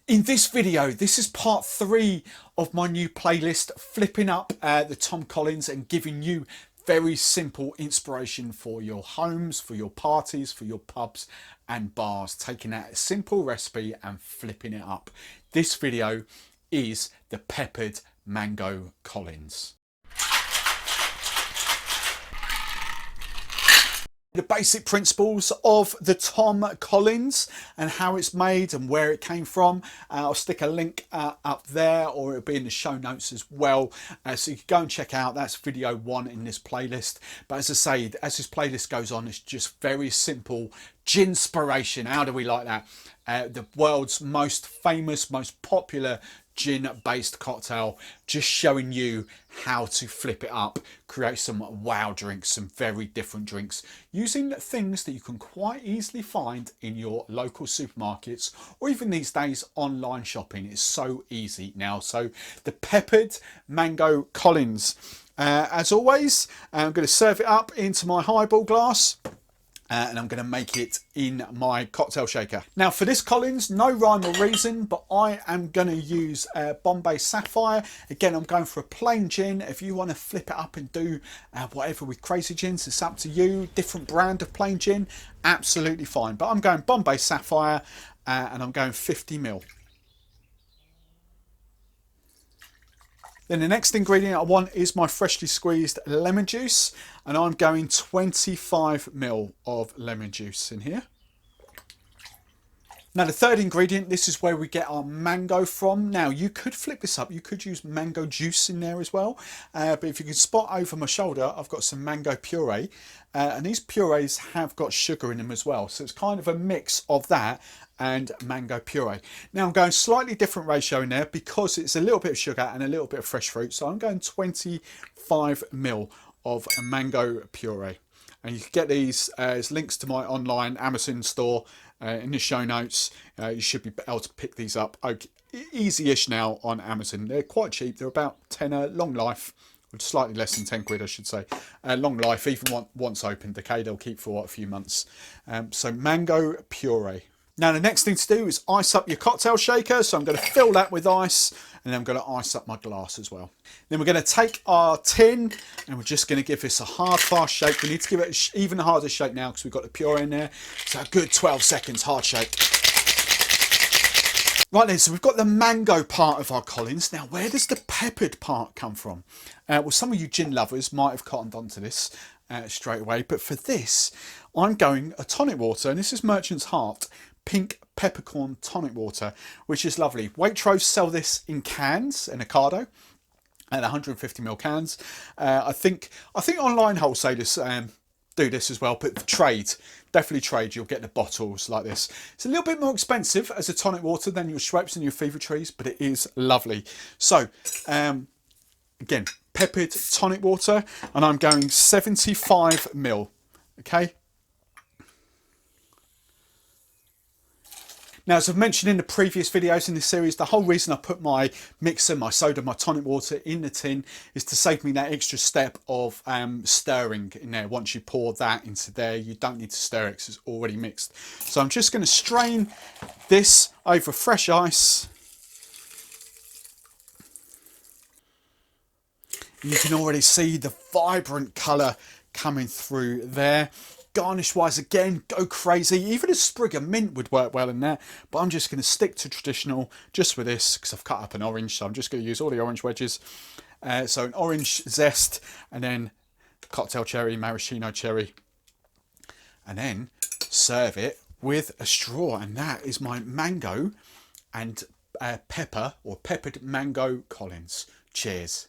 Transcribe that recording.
In this video, this is part 3 of my new playlist, flipping up the Tom Collins and giving you very simple inspiration for your homes, for your parties, for your pubs and bars, taking out a simple recipe and flipping it up. This video is the peppered mango Collins. The basic principles of the Tom Collins and how it's made and where it came from. I'll stick a link up there, or it'll be in the show notes as well, so you can go and check out. That's video 1 in this playlist. But as I say, as this playlist goes on, it's just very simple Ginspiration. How do we like that? The world's most famous, most popular gin based cocktail, just showing you how to flip it up, create some wow drinks, some very different drinks, using things that you can quite easily find in your local supermarkets, or even these days online shopping. It's so easy now. So the peppered mango Collins, as always, I'm going to serve it up into my highball glass. And I'm going to make it in my cocktail shaker. Now for this Collins, no rhyme or reason, but I am going to use Bombay Sapphire. Again, I'm going for a plain gin. If you want to flip it up and do whatever with crazy gins, it's up to you. Different brand of plain gin, absolutely fine. But I'm going Bombay Sapphire and I'm going 50ml. Then the next ingredient I want is my freshly squeezed lemon juice, and I'm going 25ml of lemon juice in here. Now the third ingredient, this is where we get our mango from. Now you could flip this up, you could use mango juice in there as well, but if you can spot over my shoulder, I've got some mango puree, and these purees have got sugar in them as well, so it's kind of a mix of that and mango puree. Now I'm going slightly different ratio in there because it's a little bit of sugar and a little bit of fresh fruit, so I'm going 25ml of mango puree. And you can get these as links to my online Amazon store in the show notes. You should be able to pick these up easy-ish now on Amazon. They're quite cheap. They're about tenner, long life, slightly less than 10 quid I should say. Long life, even once opened, okay, they'll keep for a few months. So mango puree. Now the next thing to do is ice up your cocktail shaker. So I'm going to fill that with ice, and then I'm going to ice up my glass as well. Then we're going to take our tin and we're just going to give this a hard, fast shake. We need to give it an even harder shake now because we've got the puree in there. So a good 12 seconds, hard shake. Right then, so we've got the mango part of our Collins. Now where does the peppered part come from? Well, some of you gin lovers might have cottoned onto this straight away, but for this I'm going a tonic water, and this is Merchant's Heart pink peppercorn tonic water, which is lovely. Waitrose sell this in cans, in Ocado, and 150ml cans. I think online wholesalers do this as well, but trade, definitely trade, you'll get the bottles like this. It's a little bit more expensive as a tonic water than your Schweppes and your Fever Trees, but it is lovely. So again, peppered tonic water, and I'm going 75ml, okay? Now, as I've mentioned in the previous videos in this series, the whole reason I put my mixer, my soda, my tonic water in the tin is to save me that extra step of stirring in there. Once you pour that into there, you don't need to stir it because it's already mixed. So I'm just going to strain this over fresh ice. You can already see the vibrant colour coming through there. Garnish wise, again, go crazy. Even a sprig of mint would work well in there, but I'm just going to stick to traditional just with this because I've cut up an orange, so I'm just going to use all the orange wedges. So an orange zest, and then cocktail cherry, maraschino cherry, and then serve it with a straw. And that is my mango and pepper, or peppered mango Collins. Cheers.